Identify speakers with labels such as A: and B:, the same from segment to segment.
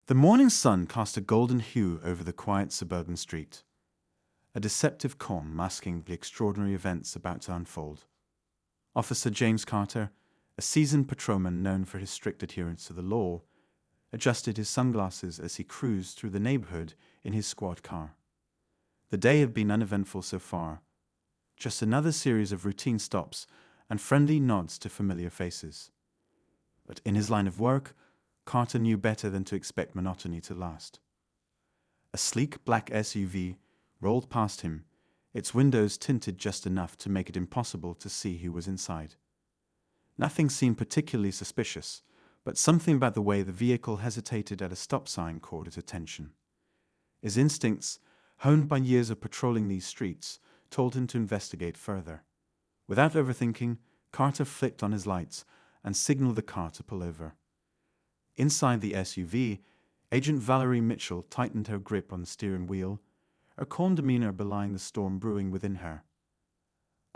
A: The morning sun cast a golden hue over the quiet suburban street, a deceptive calm masking the extraordinary events about to unfold. Officer James Carter, a seasoned patrolman known for his strict adherence to the law, adjusted his sunglasses as he cruised through the neighborhood in his squad car. The day had been uneventful so far, just another series of routine stops and friendly nods to familiar faces. But in his line of work, Carter knew better than to expect monotony to last. A sleek black SUV rolled past him, its windows tinted just enough to make it impossible to see who was inside. Nothing seemed particularly suspicious, but something about the way the vehicle hesitated at a stop sign caught his attention. His instincts, honed by years of patrolling these streets, told him to investigate further. Without overthinking, Carter flicked on his lights and signaled the car to pull over. Inside the SUV, Agent Valerie Mitchell tightened her grip on the steering wheel, her calm demeanor belying the storm brewing within her.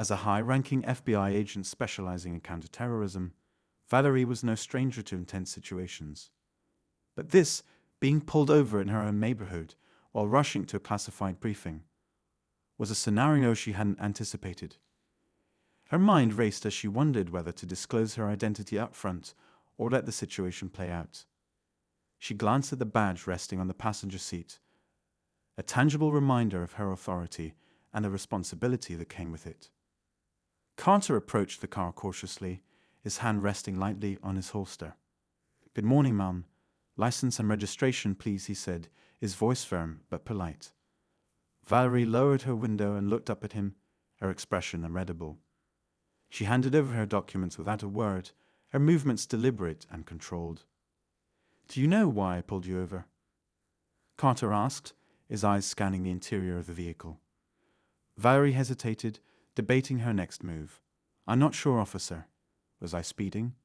A: As a high-ranking FBI agent specializing in counterterrorism, Valerie was no stranger to intense situations. But this, being pulled over in her own neighborhood while rushing to a classified briefing, was a scenario she hadn't anticipated. Her mind raced as she wondered whether to disclose her identity up front or let the situation play out. She glanced at the badge resting on the passenger seat, a tangible reminder of her authority and the responsibility that came with it. Carter approached the car cautiously, his hand resting lightly on his holster. "Good morning, ma'am. License and registration, please," he said, his voice firm but polite. Valerie lowered her window and looked up at him, her expression unreadable. She handed over her documents without a word, her movements deliberate and controlled. "Do you know why I pulled you over?" Carter asked, his eyes scanning the interior of the vehicle. Valerie hesitated, debating her next move. "I'm not sure, officer. Was I speeding?"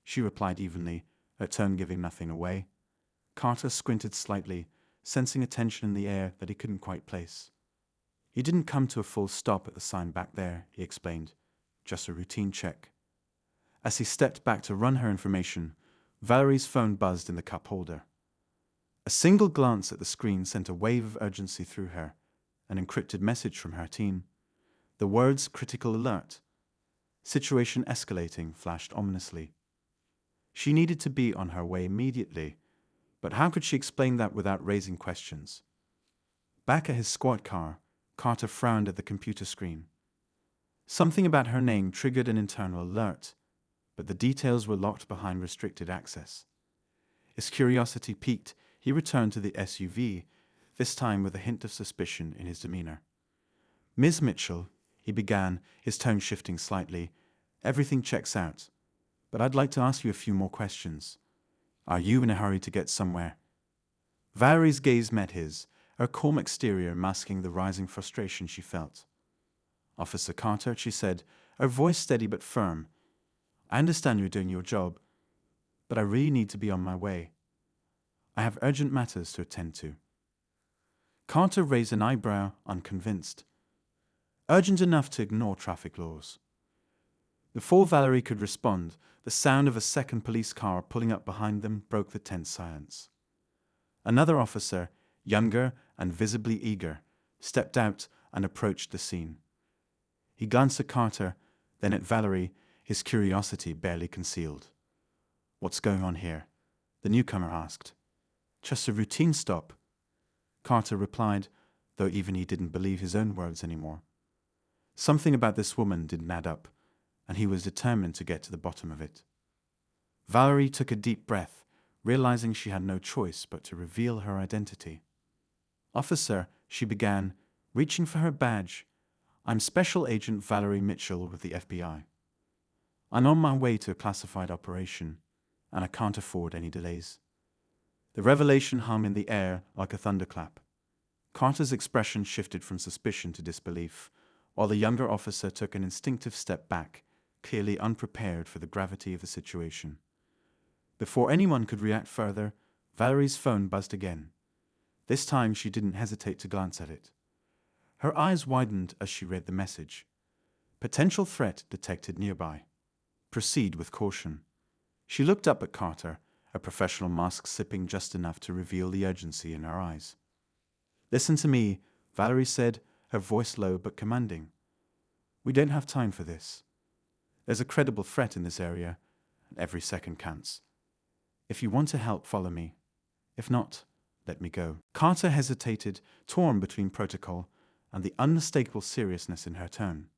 A: She replied evenly, her tone giving nothing away. Carter squinted slightly, sensing a tension in the air that he couldn't quite place. "He didn't come to a full stop at the sign back there," he explained. "Just a routine check." As he stepped back to run her information, Valerie's phone buzzed in the cup holder. A single glance at the screen sent a wave of urgency through her, an encrypted message from her team. The words "critical alert," "situation escalating," flashed ominously. She needed to be on her way immediately, but how could she explain that without raising questions? Back at his squad car, Carter frowned at the computer screen. Something about her name triggered an internal alert, but the details were locked behind restricted access. His curiosity piqued, he returned to the SUV, this time with a hint of suspicion in his demeanor. "Ms. Mitchell," he began, his tone shifting slightly, "everything checks out, but I'd like to ask you a few more questions. Are you in a hurry to get somewhere?" Valerie's gaze met his, her calm exterior masking the rising frustration she felt. "Officer Carter," she said, her voice steady but firm, "I understand you're doing your job, but I really need to be on my way. I have urgent matters to attend to." Carter raised an eyebrow, unconvinced. Urgent enough to ignore traffic laws. Before Valerie could respond, the sound of a second police car pulling up behind them broke the tense silence. Another officer, younger and visibly eager, stepped out and approached the scene. He glanced at Carter, then at Valerie, his curiosity barely concealed. "What's going on here?" the newcomer asked. "Just a routine stop," Carter replied, though even he didn't believe his own words anymore. Something about this woman didn't add up, and he was determined to get to the bottom of it. Valerie took a deep breath, realizing she had no choice but to reveal her identity. "Officer," she began, reaching for her badge, "I'm Special Agent Valerie Mitchell with the FBI. I'm on my way to a classified operation, and I can't afford any delays." The revelation hung in the air like a thunderclap. Carter's expression shifted from suspicion to disbelief, while the younger officer took an instinctive step back, clearly unprepared for the gravity of the situation. Before anyone could react further, Valerie's phone buzzed again. This time she didn't hesitate to glance at it. Her eyes widened as she read the message. "Potential threat detected nearby. Proceed with caution." She looked up at Carter, her professional mask sipping just enough to reveal the urgency in her eyes. "Listen to me," Valerie said, her voice low but commanding. "We don't have time for this. There's a credible threat in this area, and every second counts. If you want to help, follow me. If not, let me go." Carter hesitated, torn between protocol and the unmistakable seriousness in her tone.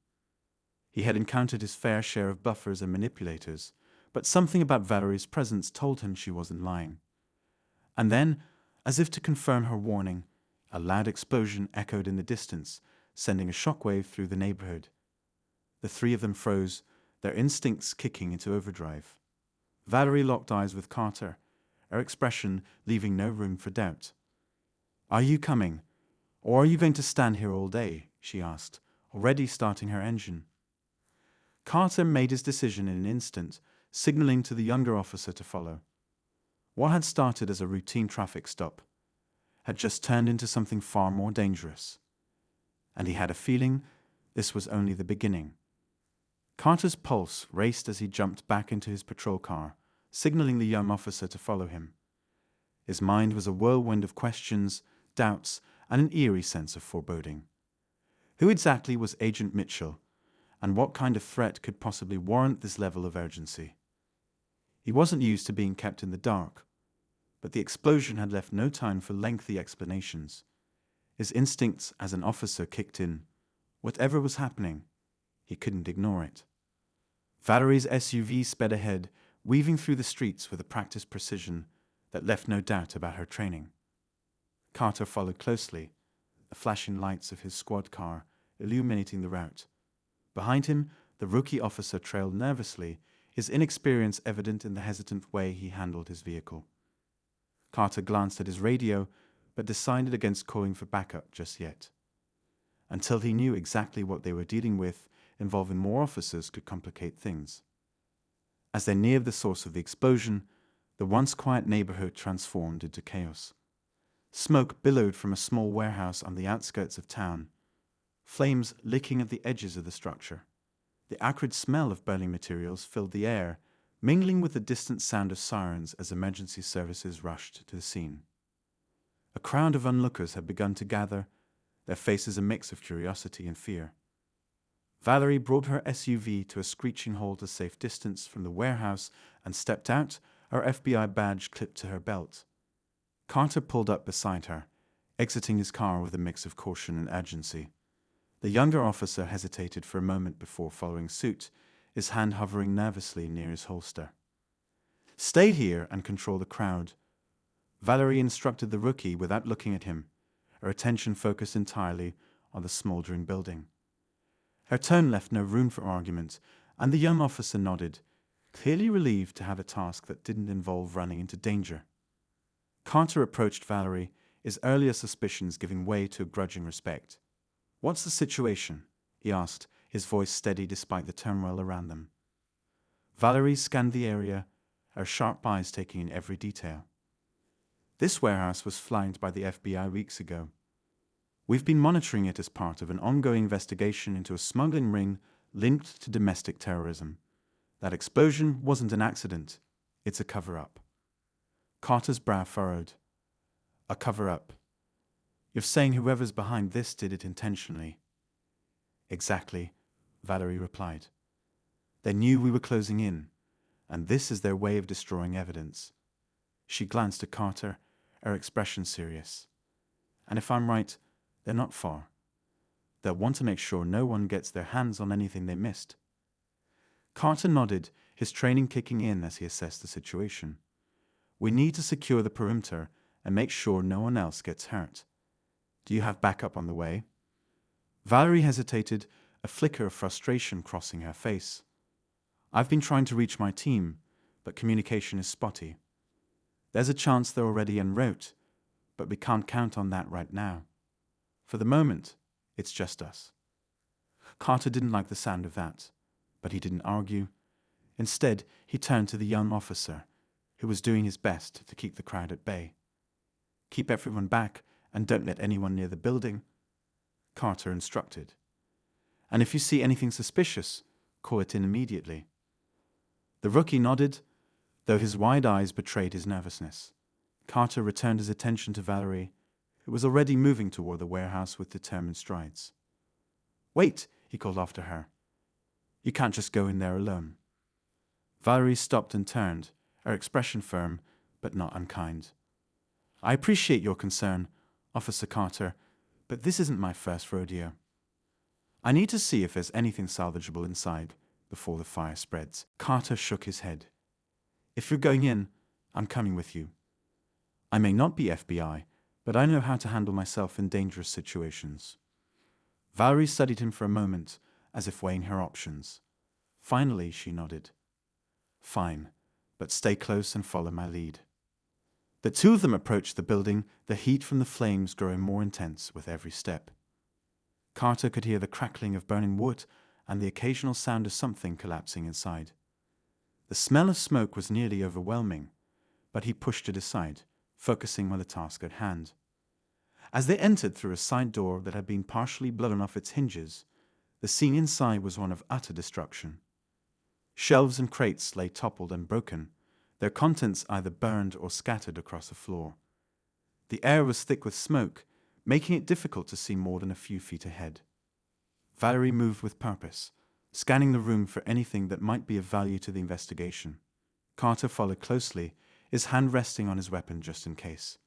A: He had encountered his fair share of buffers and manipulators, but something about Valerie's presence told him she wasn't lying. And then, as if to confirm her warning, a loud explosion echoed in the distance, sending a shockwave through the neighborhood. The three of them froze, their instincts kicking into overdrive. Valerie locked eyes with Carter, her expression leaving no room for doubt. "Are you coming? Or are you going to stand here all day?" she asked, already starting her engine. Carter made his decision in an instant, signaling to the younger officer to follow. What had started as a routine traffic stop had just turned into something far more dangerous. And he had a feeling this was only the beginning. Carter's pulse raced as he jumped back into his patrol car, signaling the young officer to follow him. His mind was a whirlwind of questions, doubts, and an eerie sense of foreboding. Who exactly was Agent Mitchell, and what kind of threat could possibly warrant this level of urgency? He wasn't used to being kept in the dark, but the explosion had left no time for lengthy explanations. His instincts as an officer kicked in. Whatever was happening, he couldn't ignore it. Valerie's SUV sped ahead, weaving through the streets with a practiced precision that left no doubt about her training. Carter followed closely, the flashing lights of his squad car illuminating the route. Behind him, the rookie officer trailed nervously, his inexperience evident in the hesitant way he handled his vehicle. Carter glanced at his radio, but decided against calling for backup just yet. Until he knew exactly what they were dealing with, involving more officers could complicate things. As they neared the source of the explosion, the once quiet neighborhood transformed into chaos. Smoke billowed from a small warehouse on the outskirts of town, flames licking at the edges of the structure. The acrid smell of burning materials filled the air, mingling with the distant sound of sirens as emergency services rushed to the scene. A crowd of onlookers had begun to gather, their faces a mix of curiosity and fear. Valerie brought her SUV to a screeching halt a safe distance from the warehouse and stepped out, her FBI badge clipped to her belt. Carter pulled up beside her, exiting his car with a mix of caution and urgency. The younger officer hesitated for a moment before following suit, his hand hovering nervously near his holster. "Stay here and control the crowd," Valerie instructed the rookie without looking at him, her attention focused entirely on the smoldering building. Her tone left no room for argument, and the young officer nodded, clearly relieved to have a task that didn't involve running into danger. Carter approached Valerie, his earlier suspicions giving way to a grudging respect. "What's the situation?" he asked, his voice steady despite the turmoil around them. Valerie scanned the area, her sharp eyes taking in every detail. "This warehouse was flagged by the FBI weeks ago. We've been monitoring it as part of an ongoing investigation into a smuggling ring linked to domestic terrorism. That explosion wasn't an accident. It's a cover-up." Carter's brow furrowed. "A cover-up? You're saying whoever's behind this did it intentionally?" "Exactly," Valerie replied. "They knew we were closing in, and this is their way of destroying evidence." She glanced at Carter, her expression serious. "And if I'm right, they're not far. They'll want to make sure no one gets their hands on anything they missed." Carter nodded, his training kicking in as he assessed the situation. "We need to secure the perimeter and make sure no one else gets hurt. Do you have backup on the way?" Valerie hesitated, a flicker of frustration crossing her face. "I've been trying to reach my team, but communication is spotty. There's a chance they're already en route, but we can't count on that right now. For the moment, it's just us." Carter didn't like the sound of that, but he didn't argue. Instead, he turned to the young officer, who was doing his best to keep the crowd at bay. "Keep everyone back and don't let anyone near the building," Carter instructed. "And if you see anything suspicious, call it in immediately." The rookie nodded, though his wide eyes betrayed his nervousness. Carter returned his attention to Valerie, who was already moving toward the warehouse with determined strides. "Wait," he called after her. "You can't just go in there alone." Valerie stopped and turned, her expression firm, but not unkind. "I appreciate your concern, Officer Carter, but this isn't my first rodeo. I need to see if there's anything salvageable inside before the fire spreads." Carter shook his head. "If you're going in, I'm coming with you. I may not be FBI, but I know how to handle myself in dangerous situations." Valerie studied him for a moment, as if weighing her options. Finally, she nodded. "Fine, but stay close and follow my lead." The two of them approached the building, the heat from the flames growing more intense with every step. Carter could hear the crackling of burning wood and the occasional sound of something collapsing inside. The smell of smoke was nearly overwhelming, but he pushed it aside, focusing on the task at hand. As they entered through a side door that had been partially blown off its hinges, the scene inside was one of utter destruction. Shelves and crates lay toppled and broken, their contents either burned or scattered across the floor. The air was thick with smoke, making it difficult to see more than a few feet ahead. Valerie moved with purpose, scanning the room for anything that might be of value to the investigation. Carter followed closely, his hand resting on his weapon just in case.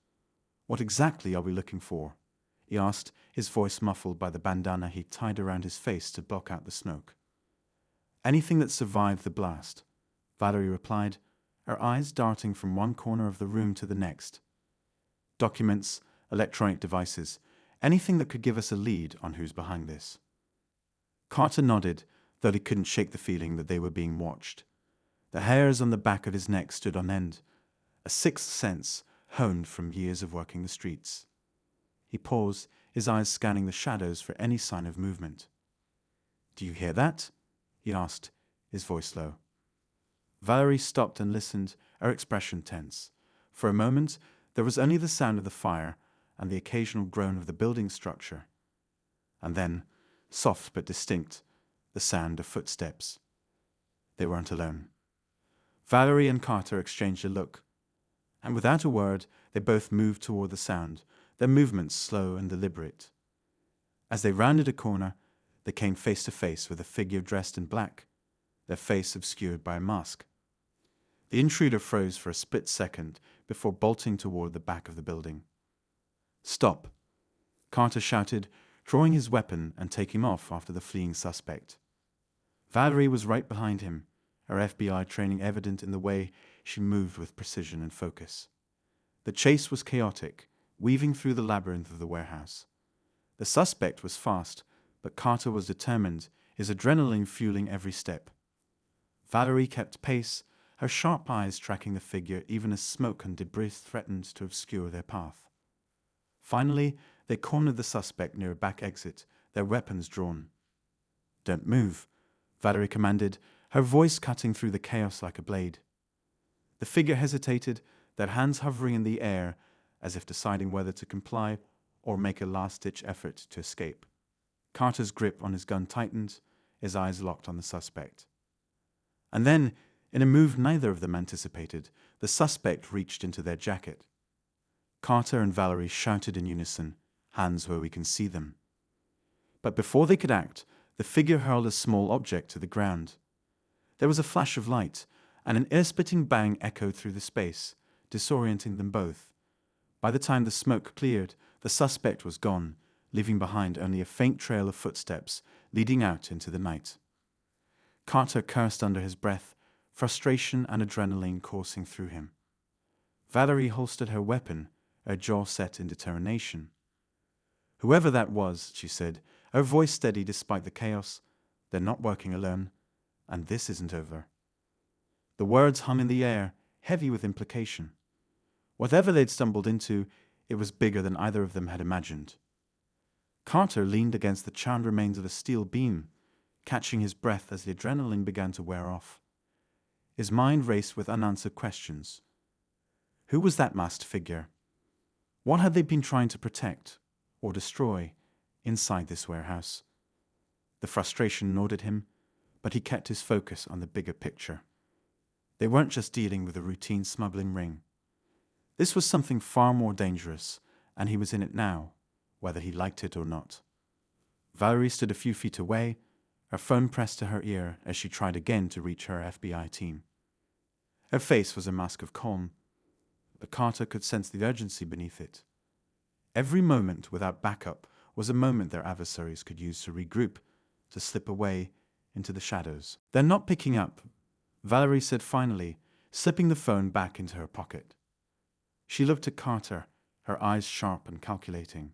A: "What exactly are we looking for?" he asked, his voice muffled by the bandana he tied around his face to block out the smoke. "Anything that survived the blast," Valerie replied, her eyes darting from one corner of the room to the next. "Documents, electronic devices, anything that could give us a lead on who's behind this." Carter nodded, though he couldn't shake the feeling that they were being watched. The hairs on the back of his neck stood on end, a sixth sense honed from years of working the streets. He paused, his eyes scanning the shadows for any sign of movement. "Do you hear that?" he asked, his voice low. Valerie stopped and listened, her expression tense. For a moment, there was only the sound of the fire and the occasional groan of the building structure. And then, soft but distinct, the sound of footsteps. They weren't alone. Valerie and Carter exchanged a look, and without a word, they both moved toward the sound, their movements slow and deliberate. As they rounded a corner, they came face to face with a figure dressed in black, their face obscured by a mask. The intruder froze for a split second before bolting toward the back of the building. "Stop!" Carter shouted, drawing his weapon and taking off after the fleeing suspect. Valerie was right behind him, her FBI training evident in the way she moved with precision and focus. The chase was chaotic, weaving through the labyrinth of the warehouse. The suspect was fast, but Carter was determined, his adrenaline fueling every step. Valerie kept pace, her sharp eyes tracking the figure even as smoke and debris threatened to obscure their path. Finally, they cornered the suspect near a back exit, their weapons drawn. "Don't move," Valerie commanded, her voice cutting through the chaos like a blade. The figure hesitated, their hands hovering in the air, as if deciding whether to comply or make a last-ditch effort to escape. Carter's grip on his gun tightened, his eyes locked on the suspect. And then, in a move neither of them anticipated, the suspect reached into their jacket. Carter and Valerie shouted in unison, "Hands where we can see them." But before they could act, the figure hurled a small object to the ground. There was a flash of light, and an ear-splitting bang echoed through the space, disorienting them both. By the time the smoke cleared, the suspect was gone, leaving behind only a faint trail of footsteps leading out into the night. Carter cursed under his breath, frustration and adrenaline coursing through him. Valerie holstered her weapon, her jaw set in determination. "Whoever that was," she said, her voice steady despite the chaos, "they're not working alone, and this isn't over." The words hung in the air, heavy with implication. Whatever they'd stumbled into, it was bigger than either of them had imagined. Carter leaned against the charred remains of a steel beam, catching his breath as the adrenaline began to wear off. His mind raced with unanswered questions. Who was that masked figure? What had they been trying to protect or destroy inside this warehouse? The frustration gnawed at him, but he kept his focus on the bigger picture. They weren't just dealing with a routine smuggling ring. This was something far more dangerous, and he was in it now, whether he liked it or not. Valerie stood a few feet away, her phone pressed to her ear as she tried again to reach her FBI team. Her face was a mask of calm, but Carter could sense the urgency beneath it. Every moment without backup was a moment their adversaries could use to regroup, to slip away into the shadows. "They're not picking up," Valerie said finally, slipping the phone back into her pocket. She looked at Carter, her eyes sharp and calculating.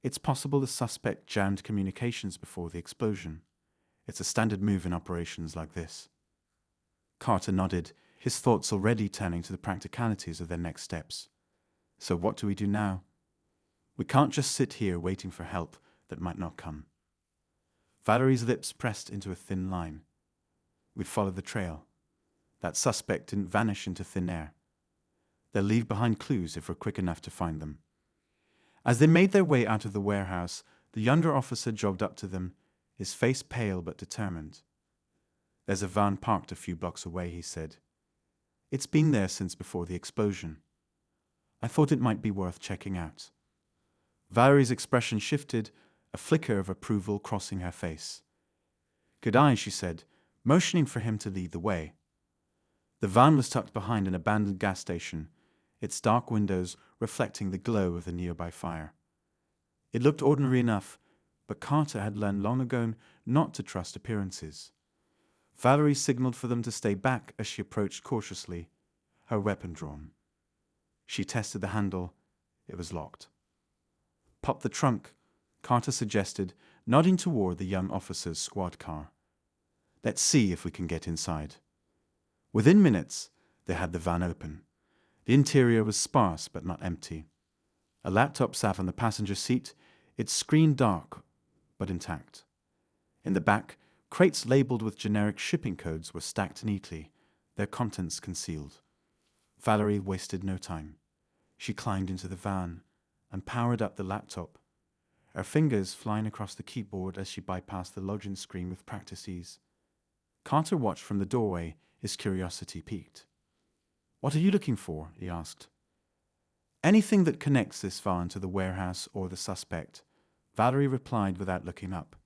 A: It's possible the suspect jammed communications before the explosion. It's a standard move in operations like this. Carter nodded, his thoughts already turning to the practicalities of their next steps. So what do we do now? We can't just sit here waiting for help that might not come. Valerie's lips pressed into a thin line. We'd follow the trail. That suspect didn't vanish into thin air. They'll leave behind clues if we're quick enough to find them. As they made their way out of the warehouse, the younger officer jogged up to them, his face pale but determined. "There's a van parked a few blocks away," he said. "It's been there since before the explosion. I thought it might be worth checking out." Valerie's expression shifted, a flicker of approval crossing her face. "Good eye," she said, motioning for him to lead the way. The van was tucked behind an abandoned gas station, its dark windows reflecting the glow of the nearby fire. It looked ordinary enough, but Carter had learned long ago not to trust appearances. Valerie signaled for them to stay back as she approached cautiously, her weapon drawn. She tested the handle. It was locked. "Pop the trunk," Carter suggested, nodding toward the young officer's squad car. "Let's see if we can get inside." Within minutes, they had the van open. The interior was sparse but not empty. A laptop sat on the passenger seat, its screen dark but intact. In the back, crates labeled with generic shipping codes were stacked neatly, their contents concealed. Valerie wasted no time. She climbed into the van and powered up the laptop, her fingers flying across the keyboard as she bypassed the login screen with practice ease. Carter watched from the doorway, his curiosity piqued. "What are you looking for?" he asked. "Anything that connects this van to the warehouse or the suspect," Valerie replied without looking up.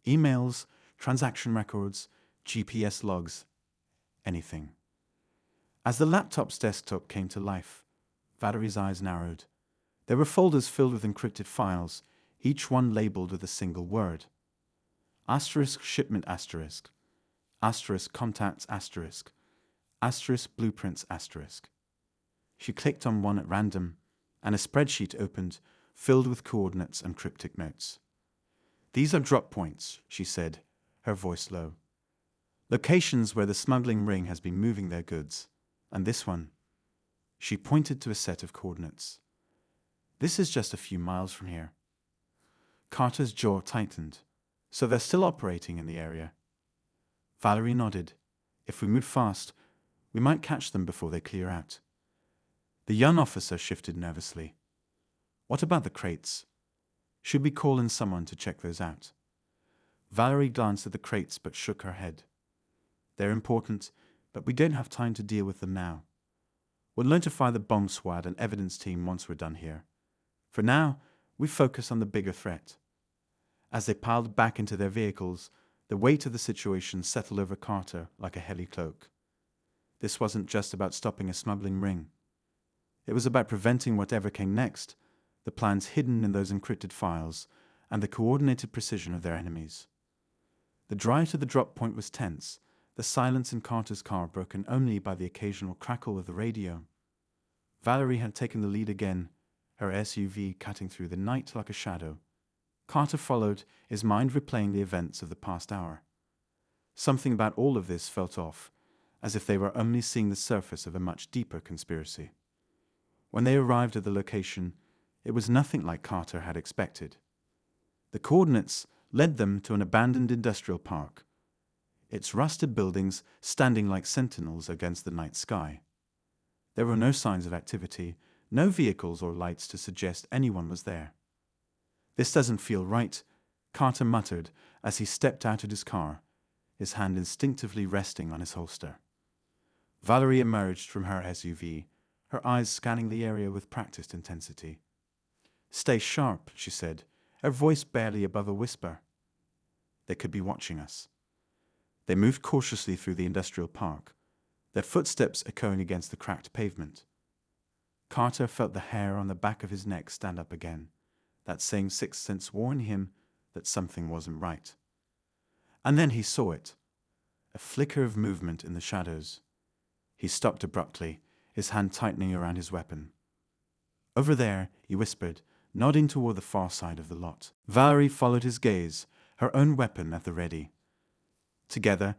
A: "Emails, transaction records, GPS logs, anything." As the laptop's desktop came to life, Valerie's eyes narrowed. There were folders filled with encrypted files, each one labeled with a single word. Asterisk shipment asterisk, asterisk contacts asterisk, asterisk blueprints asterisk. She clicked on one at random, and a spreadsheet opened, filled with coordinates and cryptic notes. "These are drop points," she said, her voice low. "Locations where the smuggling ring has been moving their goods. And this one." She pointed to a set of coordinates. "This is just a few miles from here." Carter's jaw tightened. "So they're still operating in the area?" Valerie nodded. "If we move fast, we might catch them before they clear out." The young officer shifted nervously. "What about the crates? Should we call in someone to check those out?" Valerie glanced at the crates but shook her head. "They're important, but we don't have time to deal with them now. We'll notify the bomb squad and evidence team once we're done here. For now, we focus on the bigger threat." As they piled back into their vehicles, the weight of the situation settled over Carter like a heavy cloak. This wasn't just about stopping a smuggling ring. It was about preventing whatever came next, the plans hidden in those encrypted files, and the coordinated precision of their enemies. The drive to the drop point was tense, the silence in Carter's car broken only by the occasional crackle of the radio. Valerie had taken the lead again, her SUV cutting through the night like a shadow. Carter followed, his mind replaying the events of the past hour. Something about all of this felt off, as if they were only seeing the surface of a much deeper conspiracy. When they arrived at the location, it was nothing like Carter had expected. The coordinates led them to an abandoned industrial park, its rusted buildings standing like sentinels against the night sky. There were no signs of activity, no vehicles or lights to suggest anyone was there. "This doesn't feel right," Carter muttered as he stepped out of his car, his hand instinctively resting on his holster. Valerie emerged from her SUV, her eyes scanning the area with practiced intensity. "Stay sharp," she said, her voice barely above a whisper. They could be watching us. They moved cautiously through the industrial park, their footsteps echoing against the cracked pavement. Carter felt the hair on the back of his neck stand up again, that same sixth sense warning him that something wasn't right. And then he saw it, a flicker of movement in the shadows. He stopped abruptly, his hand tightening around his weapon. "Over there," he whispered, nodding toward the far side of the lot. Valerie followed his gaze, her own weapon at the ready. Together,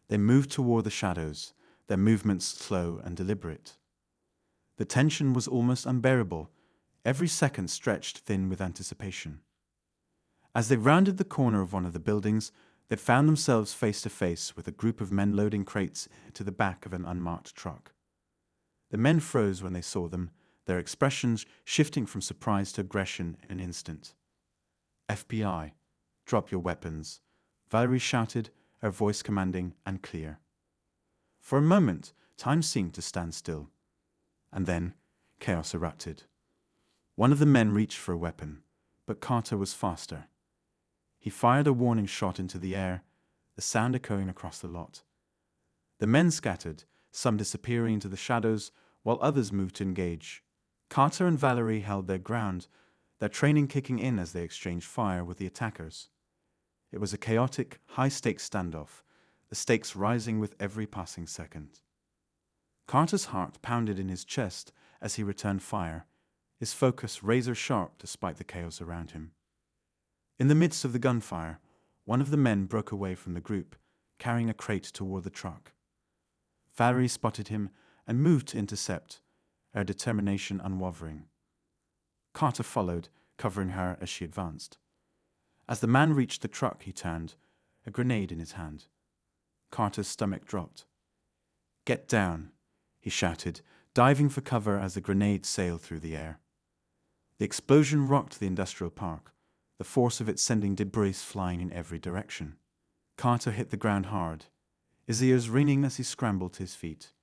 A: they moved toward the shadows, their movements slow and deliberate. The tension was almost unbearable, every second stretched thin with anticipation. As they rounded the corner of one of the buildings, they found themselves face to face with a group of men loading crates into the back of an unmarked truck. The men froze when they saw them, their expressions shifting from surprise to aggression in an instant. "FBI, drop your weapons," Valerie shouted, her voice commanding and clear. For a moment, time seemed to stand still. And then, chaos erupted. One of the men reached for a weapon, but Carter was faster. He fired a warning shot into the air, the sound echoing across the lot. The men scattered, some disappearing into the shadows, while others moved to engage. Carter and Valerie held their ground, their training kicking in as they exchanged fire with the attackers. It was a chaotic, high-stakes standoff, the stakes rising with every passing second. Carter's heart pounded in his chest as he returned fire, his focus razor-sharp despite the chaos around him. In the midst of the gunfire, one of the men broke away from the group, carrying a crate toward the truck. Valerie spotted him and moved to intercept, her determination unwavering. Carter followed, covering her as she advanced. As the man reached the truck, he turned, a grenade in his hand. Carter's stomach dropped. "Get down," he shouted, diving for cover as the grenade sailed through the air. The explosion rocked the industrial park, the force of it sending debris flying in every direction. Carter hit the ground hard, his ears ringing as he scrambled to his feet.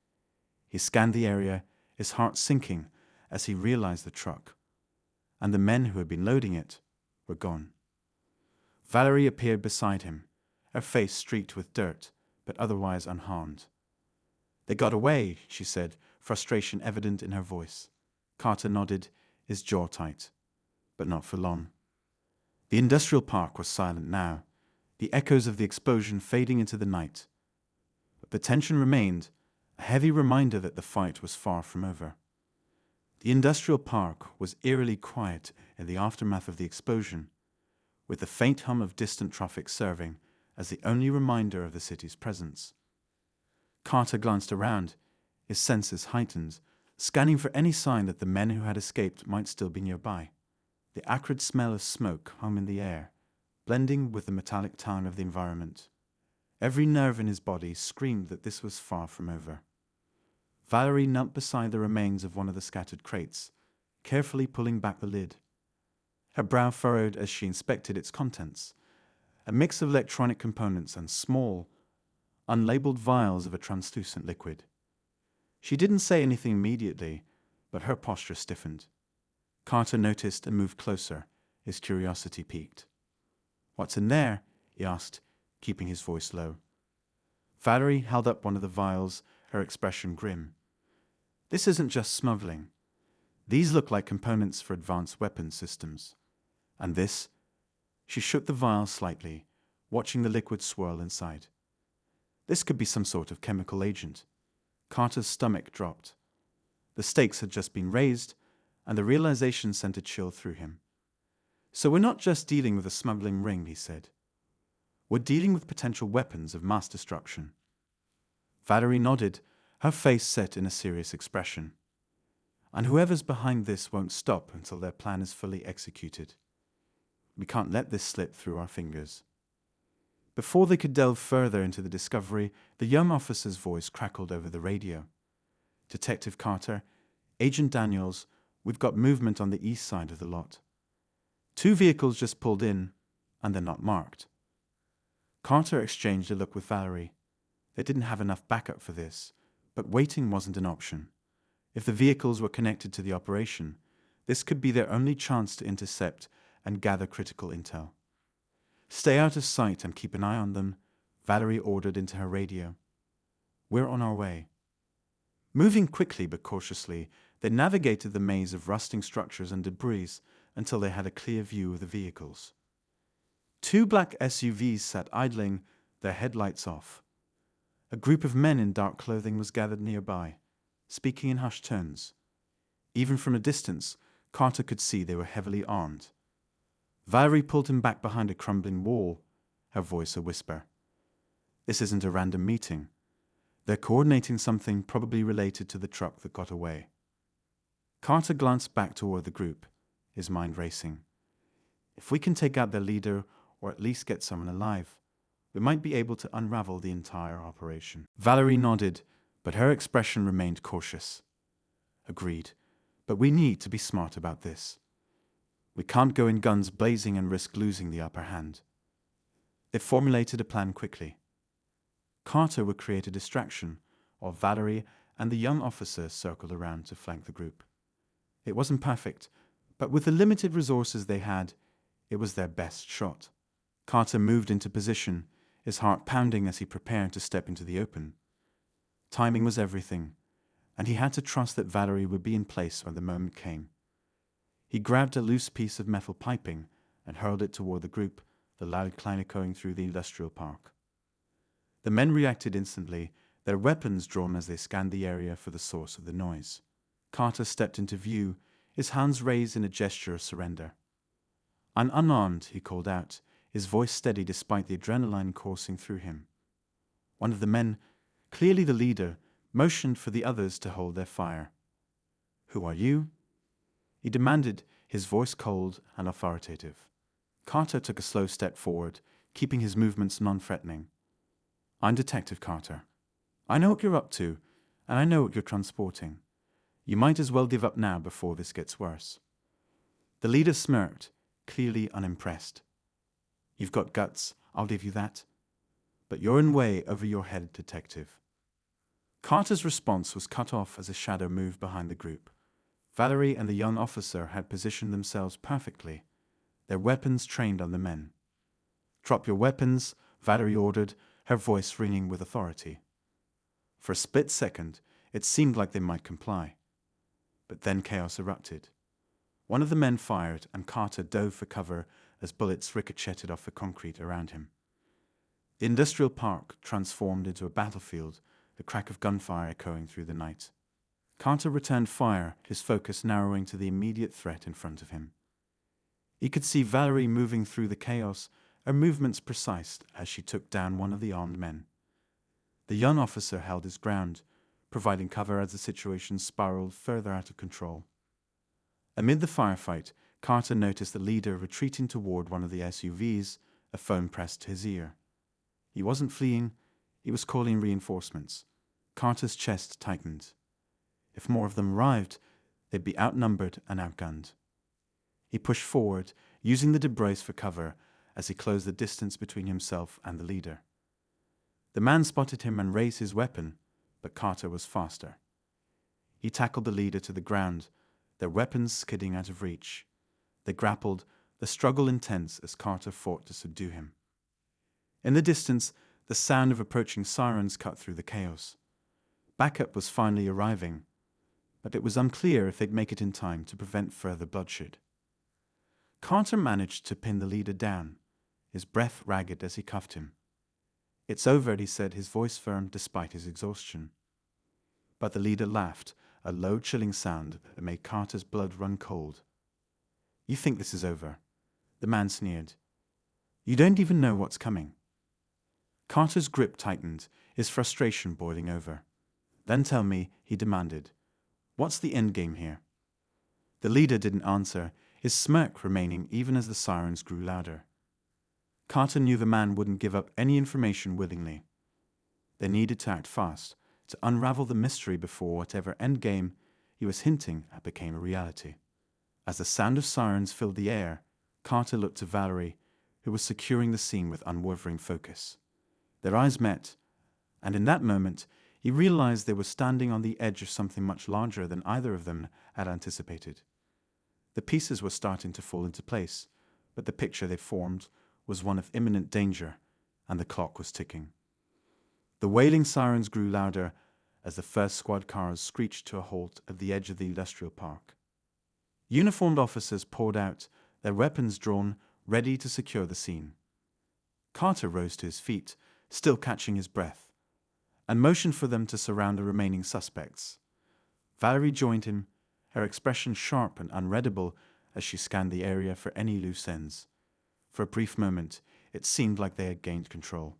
A: He scanned the area, his heart sinking as he realized the truck, and the men who had been loading it, were gone. Valerie appeared beside him, her face streaked with dirt, but otherwise unharmed. "They got away," she said, frustration evident in her voice. Carter nodded, his jaw tight. But not for long. The industrial park was silent now, the echoes of the explosion fading into the night. But the tension remained, a heavy reminder that the fight was far from over. The industrial park was eerily quiet in the aftermath of the explosion, with the faint hum of distant traffic serving as the only reminder of the city's presence. Carter glanced around, his senses heightened, scanning for any sign that the men who had escaped might still be nearby. The acrid smell of smoke hung in the air, blending with the metallic tone of the environment. Every nerve in his body screamed that this was far from over. Valerie knelt beside the remains of one of the scattered crates, carefully pulling back the lid. Her brow furrowed as she inspected its contents, a mix of electronic components and small, unlabeled vials of a translucent liquid. She didn't say anything immediately, but her posture stiffened. Carter noticed and moved closer, his curiosity piqued. "What's in there?" he asked, keeping his voice low. Valerie held up one of the vials, her expression grim. "This isn't just smuggling. These look like components for advanced weapons systems. And this?" She shook the vial slightly, watching the liquid swirl inside. "This could be some sort of chemical agent." Carter's stomach dropped. The stakes had just been raised, and the realization sent a chill through him. "So we're not just dealing with a smuggling ring," he said. "We're dealing with potential weapons of mass destruction." Valerie nodded, her face set in a serious expression. "And whoever's behind this won't stop until their plan is fully executed. We can't let this slip through our fingers." Before they could delve further into the discovery, the young officer's voice crackled over the radio. "Detective Carter, Agent Daniels, we've got movement on the east side of the lot. 2 vehicles just pulled in, and they're not marked." Carter exchanged a look with Valerie. They didn't have enough backup for this, But waiting wasn't an option. If the vehicles were connected to the operation, this could be their only chance to intercept and gather critical intel. "Stay out of sight and keep an eye on them," Valerie ordered into her radio. "We're on our way." Moving quickly but cautiously, they navigated the maze of rusting structures and debris until they had a clear view of the vehicles. 2 black SUVs sat idling, their headlights off. A group of men in dark clothing was gathered nearby, speaking in hushed tones. Even from a distance, Carter could see they were heavily armed. Valerie pulled him back behind a crumbling wall, her voice a whisper. "This isn't a random meeting. They're coordinating something probably related to the truck that got away." Carter glanced back toward the group, his mind racing. If we can take out their leader, or at least get someone alive, we might be able to unravel the entire operation. Valerie nodded, but her expression remained cautious. "Agreed, but we need to be smart about this. We can't go in guns blazing and risk losing the upper hand." They formulated a plan quickly. Carter would create a distraction, while Valerie and the young officer circled around to flank the group. It wasn't perfect, but with the limited resources they had, it was their best shot. Carter moved into position, his heart pounding as he prepared to step into the open. Timing was everything, and he had to trust that Valerie would be in place when the moment came. He grabbed a loose piece of metal piping and hurled it toward the group, the loud clang echoing through the industrial park. The men reacted instantly, their weapons drawn as they scanned the area for the source of the noise. Carter stepped into view, his hands raised in a gesture of surrender. "I'm unarmed," he called out, his voice steady despite the adrenaline coursing through him. One of the men, clearly the leader, motioned for the others to hold their fire. "Who are you?" he demanded, his voice cold and authoritative. Carter took a slow step forward, keeping his movements non-threatening. "I'm Detective Carter. I know what you're up to, and I know what you're transporting. You might as well give up now before this gets worse." The leader smirked, clearly unimpressed. "You've got guts, I'll give you that. But you're in way over your head, Detective." Carter's response was cut off as a shadow moved behind the group. Valerie and the young officer had positioned themselves perfectly, their weapons trained on the men. "Drop your weapons," Valerie ordered, her voice ringing with authority. For a split second, it seemed like they might comply. But then chaos erupted. One of the men fired, and Carter dove for cover as bullets ricocheted off the concrete around him. The industrial park transformed into a battlefield, the crack of gunfire echoing through the night. Carter returned fire, his focus narrowing to the immediate threat in front of him. He could see Valerie moving through the chaos, her movements precise as she took down one of the armed men. The young officer held his ground, providing cover as the situation spiraled further out of control. Amid the firefight, Carter noticed the leader retreating toward one of the SUVs, a phone pressed to his ear. He wasn't fleeing, he was calling reinforcements. Carter's chest tightened. If more of them arrived, they'd be outnumbered and outgunned. He pushed forward, using the debris for cover as he closed the distance between himself and the leader. The man spotted him and raised his weapon, but Carter was faster. He tackled the leader to the ground, their weapons skidding out of reach. They grappled, the struggle intense as Carter fought to subdue him. In the distance, the sound of approaching sirens cut through the chaos. Backup was finally arriving, but it was unclear if they'd make it in time to prevent further bloodshed. Carter managed to pin the leader down, his breath ragged as he cuffed him. "It's over," he said, his voice firm despite his exhaustion. But the leader laughed, a low, chilling sound that made Carter's blood run cold. "You think this is over?" The man sneered. "You don't even know what's coming." Carter's grip tightened, his frustration boiling over. "Then tell me," he demanded, "what's the end game here?" The leader didn't answer, his smirk remaining even as the sirens grew louder. Carter knew the man wouldn't give up any information willingly. They needed to act fast, to unravel the mystery before whatever endgame he was hinting at became a reality. As the sound of sirens filled the air, Carter looked to Valerie, who was securing the scene with unwavering focus. Their eyes met, and in that moment, he He realized they were standing on the edge of something much larger than either of them had anticipated. The pieces were starting to fall into place, but the picture they formed was one of imminent danger, and the clock was ticking. The wailing sirens grew louder as the first squad cars screeched to a halt at the edge of the industrial park. Uniformed officers poured out, their weapons drawn, ready to secure the scene. Carter rose to his feet, still catching his breath, and motioned for them to surround the remaining suspects. Valerie joined him, her expression sharp and unreadable as she scanned the area for any loose ends. For a brief moment, it seemed like they had gained control.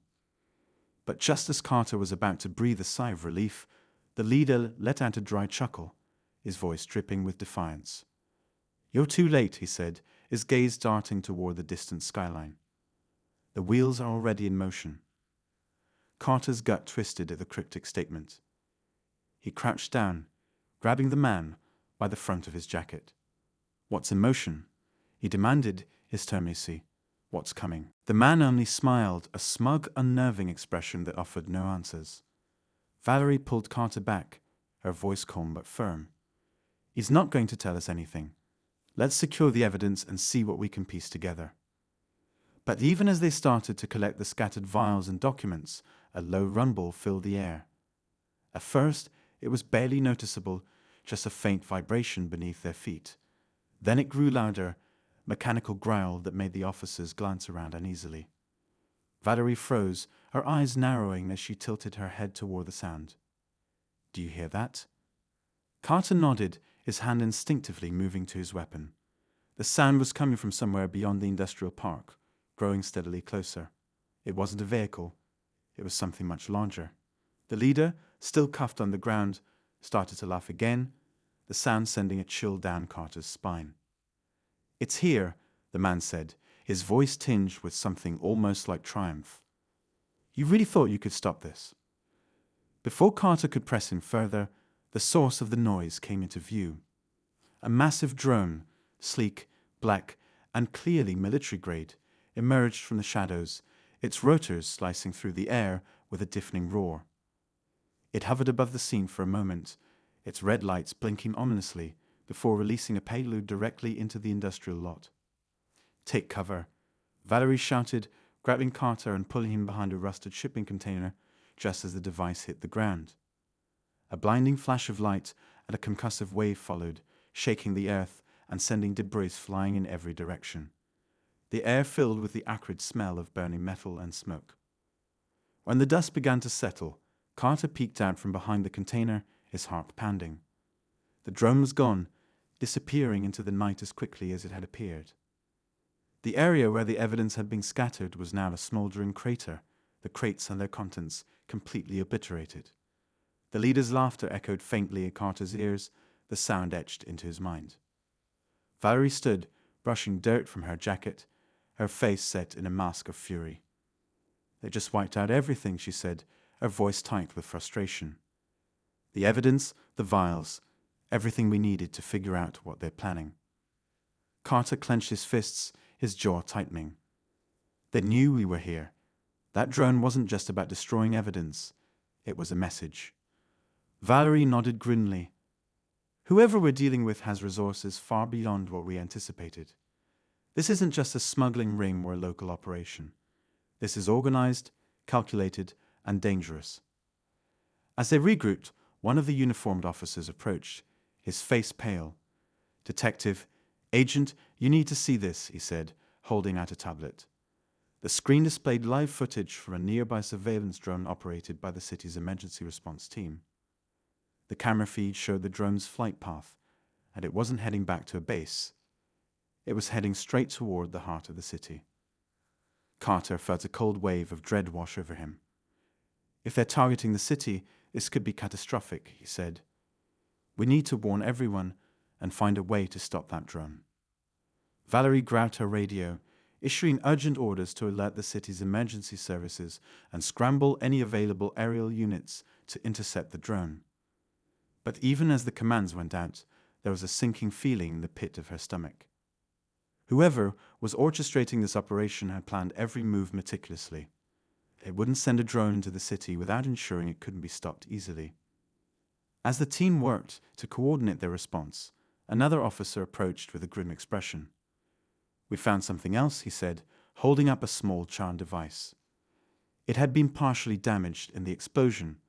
A: But just as Carter was about to breathe a sigh of relief, the leader let out a dry chuckle, his voice dripping with defiance. "You're too late," he said, his gaze darting toward the distant skyline. "The wheels are already in motion." Carter's gut twisted at the cryptic statement. He crouched down, grabbing the man by the front of his jacket. "What's in motion?" he demanded, his terminacy. "What's coming?" The man only smiled, a smug, unnerving expression that offered no answers. Valerie pulled Carter back, her voice calm but firm. "He's not going to tell us anything. Let's secure the evidence and see what we can piece together." But even as they started to collect the scattered vials and documents, a low rumble filled the air. At first, it was barely noticeable, just a faint vibration beneath their feet. Then it grew louder, mechanical growl that made the officers glance around uneasily. Valerie froze, her eyes narrowing as she tilted her head toward the sound. "Do you hear that?" Carter nodded, his hand instinctively moving to his weapon. The sound was coming from somewhere beyond the industrial park, growing steadily closer. It wasn't a vehicle. It was something much larger. The leader, still cuffed on the ground, started to laugh again, the sound sending a chill down Carter's spine. "It's here," the man said, his voice tinged with something almost like triumph. "You really thought you could stop this?" Before Carter could press him further, the source of the noise came into view. A massive drone, sleek, black, and clearly military-grade, emerged from the shadows, its rotors slicing through the air with a deafening roar. It hovered above the scene for a moment, its red lights blinking ominously before releasing a payload directly into the industrial lot. "Take cover," Valerie shouted, grabbing Carter and pulling him behind a rusted shipping container just as the device hit the ground. A blinding flash of light and a concussive wave followed, shaking the earth and sending debris flying in every direction. The air filled with the acrid smell of burning metal and smoke. When the dust began to settle, Carter peeked out from behind the container, his heart pounding. The drone was gone, disappearing into the night as quickly as it had appeared. The area where the evidence had been scattered was now a smoldering crater, the crates and their contents completely obliterated. The leader's laughter echoed faintly in Carter's ears, the sound etched into his mind. Valerie stood, brushing dirt from her jacket, her face set in a mask of fury. "They just wiped out everything," she said, her voice tight with frustration. "The evidence, the vials, everything we needed to figure out what they're planning." Carter clenched his fists, his jaw tightening. "They knew we were here. That drone wasn't just about destroying evidence. It was a message." Valerie nodded grimly. "Whoever we're dealing with has resources far beyond what we anticipated. This isn't just a smuggling ring or a local operation. This is organized, calculated, and dangerous." As they regrouped, one of the uniformed officers approached, his face pale. "Detective, Agent, you need to see this," he said, holding out a tablet. The screen displayed live footage from a nearby surveillance drone operated by the city's emergency response team. The camera feed showed the drone's flight path, and it wasn't heading back to a base. It was heading straight toward the heart of the city. Carter felt a cold wave of dread wash over him. "If they're targeting the city, this could be catastrophic," he said. "We need to warn everyone and find a way to stop that drone." Valerie grabbed her radio, issuing urgent orders to alert the city's emergency services and scramble any available aerial units to intercept the drone. But even as the commands went out, there was a sinking feeling in the pit of her stomach. Whoever was orchestrating this operation had planned every move meticulously. They wouldn't send a drone into the city without ensuring it couldn't be stopped easily. As the team worked to coordinate their response, another officer approached with a grim expression. "We found something else," he said, holding up a small charm device. It had been partially damaged in the explosion,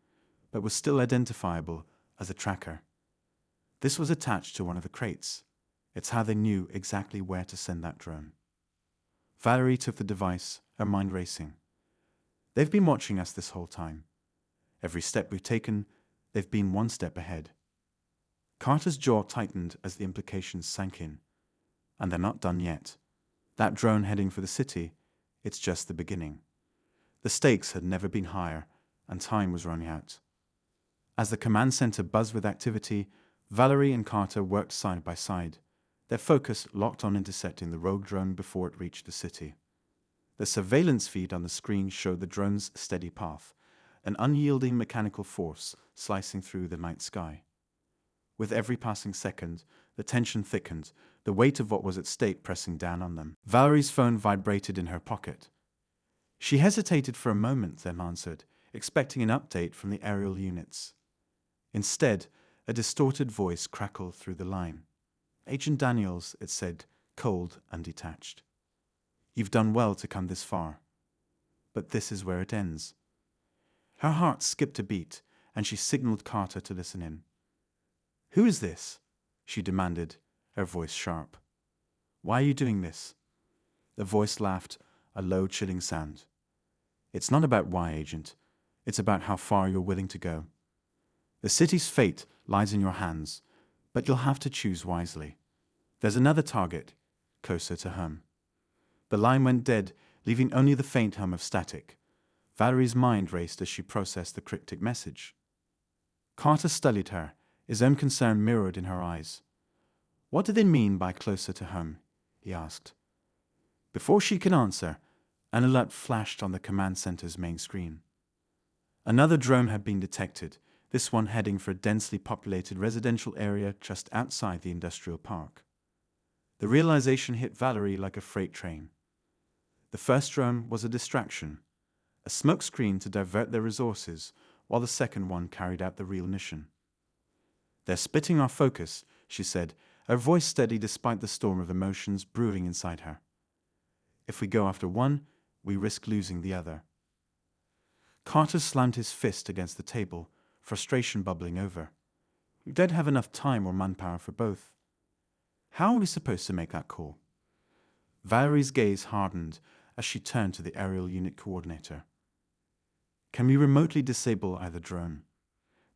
A: but was still identifiable as a tracker. This was attached to one of the crates. It's how they knew exactly where to send that drone. Valerie took the device, her mind racing. They've been watching us this whole time. Every step we've taken, they've been one step ahead. Carter's jaw tightened as the implications sank in. And they're not done yet. That drone heading for the city, it's just the beginning. The stakes had never been higher, and time was running out. As the command center buzzed with activity, Valerie and Carter worked side by side, their focus locked on intercepting the rogue drone before it reached the city. The surveillance feed on the screen showed the drone's steady path, an unyielding mechanical force slicing through the night sky. With every passing second, the tension thickened, the weight of what was at stake pressing down on them. Valerie's phone vibrated in her pocket. She hesitated for a moment, then answered, expecting an update from the aerial units. Instead, a distorted voice crackled through the line. "Agent Daniels," it said, cold and detached. "You've done well to come this far. But this is where it ends." Her heart skipped a beat, and she signaled Carter to listen in. "Who is this?" she demanded, her voice sharp. "Why are you doing this?" The voice laughed, a low, chilling sound. "It's not about why, Agent. It's about how far you're willing to go. The city's fate lies in your hands, but you'll have to choose wisely. There's another target, closer to home." The line went dead, leaving only the faint hum of static. Valerie's mind raced as she processed the cryptic message. Carter studied her, his own concern mirrored in her eyes. "What do they mean by closer to home?" he asked. Before she could answer, an alert flashed on the command center's main screen. Another drone had been detected, this one heading for a densely populated residential area just outside the industrial park. The realization hit Valerie like a freight train. The first drone was a distraction, a smokescreen to divert their resources, while the second one carried out the real mission. "They're splitting our focus," she said, her voice steady despite the storm of emotions brewing inside her. "If we go after one, we risk losing the other." Carter slammed his fist against the table, frustration bubbling over. "We don't have enough time or manpower for both. How are we supposed to make that call?" Valerie's gaze hardened as she turned to the aerial unit coordinator. "Can we remotely disable either drone?"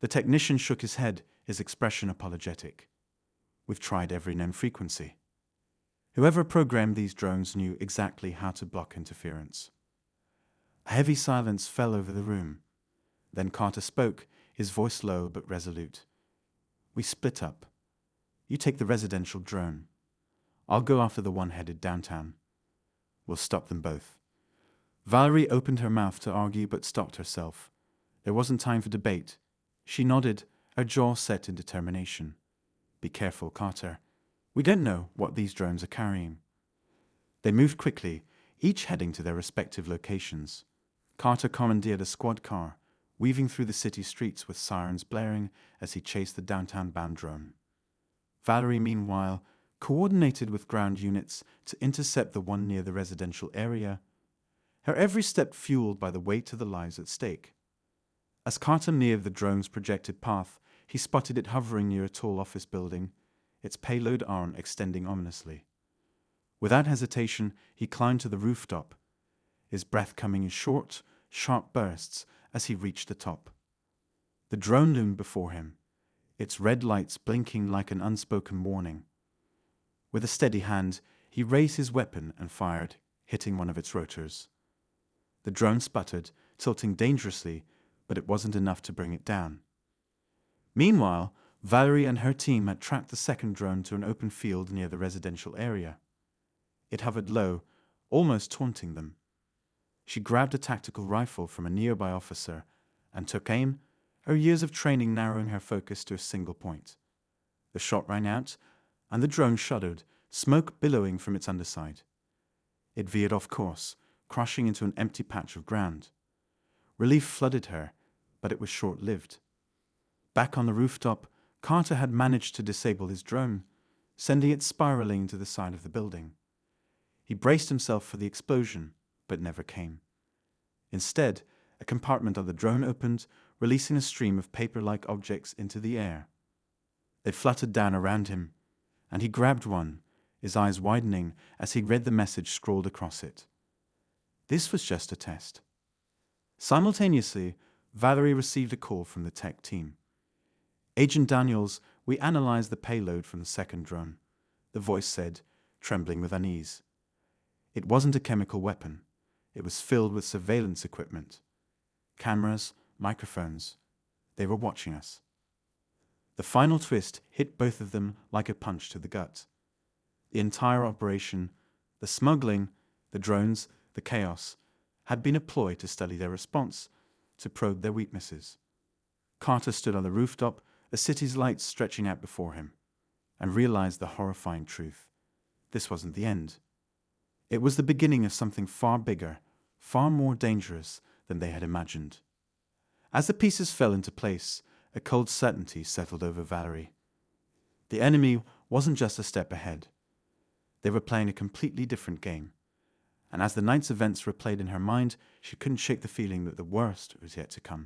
A: The technician shook his head, his expression apologetic. "We've tried every known frequency." Whoever programmed these drones knew exactly how to block interference. A heavy silence fell over the room. Then Carter spoke, his voice low but resolute. "We split up. You take the residential drone. I'll go after the one headed downtown. We'll stop them both." Valerie opened her mouth to argue but stopped herself. There wasn't time for debate. She nodded, her jaw set in determination. "Be careful, Carter. We don't know what these drones are carrying." They moved quickly, each heading to their respective locations. Carter commandeered a squad car, weaving through the city streets with sirens blaring as he chased the downtown-bound drone. Valerie, meanwhile, coordinated with ground units to intercept the one near the residential area, her every step fueled by the weight of the lives at stake. As Carter neared the drone's projected path, he spotted it hovering near a tall office building, its payload arm extending ominously. Without hesitation, he climbed to the rooftop, his breath coming in short, sharp bursts as he reached the top. The drone loomed before him, its red lights blinking like an unspoken warning. With a steady hand, he raised his weapon and fired, hitting one of its rotors. The drone sputtered, tilting dangerously, but it wasn't enough to bring it down. Meanwhile, Valerie and her team had tracked the second drone to an open field near the residential area. It hovered low, almost taunting them. She grabbed a tactical rifle from a nearby officer and took aim, her years of training narrowing her focus to a single point. The shot rang out, and the drone shuddered, smoke billowing from its underside. It veered off course, crashing into an empty patch of ground. Relief flooded her, but it was short-lived. Back on the rooftop, Carter had managed to disable his drone, sending it spiraling to the side of the building. He braced himself for the explosion, but never came. Instead, a compartment of the drone opened, releasing a stream of paper-like objects into the air. They fluttered down around him, and he grabbed one, his eyes widening as he read the message scrawled across it. This was just a test. Simultaneously, Valerie received a call from the tech team. "Agent Daniels, we analyzed the payload from the second drone," the voice said, trembling with unease. It wasn't a chemical weapon. It was filled with surveillance equipment. Cameras, microphones. They were watching us. The final twist hit both of them like a punch to the gut. The entire operation, the smuggling, the drones, the chaos, had been a ploy to study their response, to probe their weaknesses. Carter stood on the rooftop, a city's lights stretching out before him, and realized the horrifying truth. This wasn't the end. It was the beginning of something far bigger, far more dangerous than they had imagined. As the pieces fell into place, a cold certainty settled over Valerie. The enemy wasn't just a step ahead. They were playing a completely different game. And as the night's events replayed in her mind, she couldn't shake the feeling that the worst was yet to come.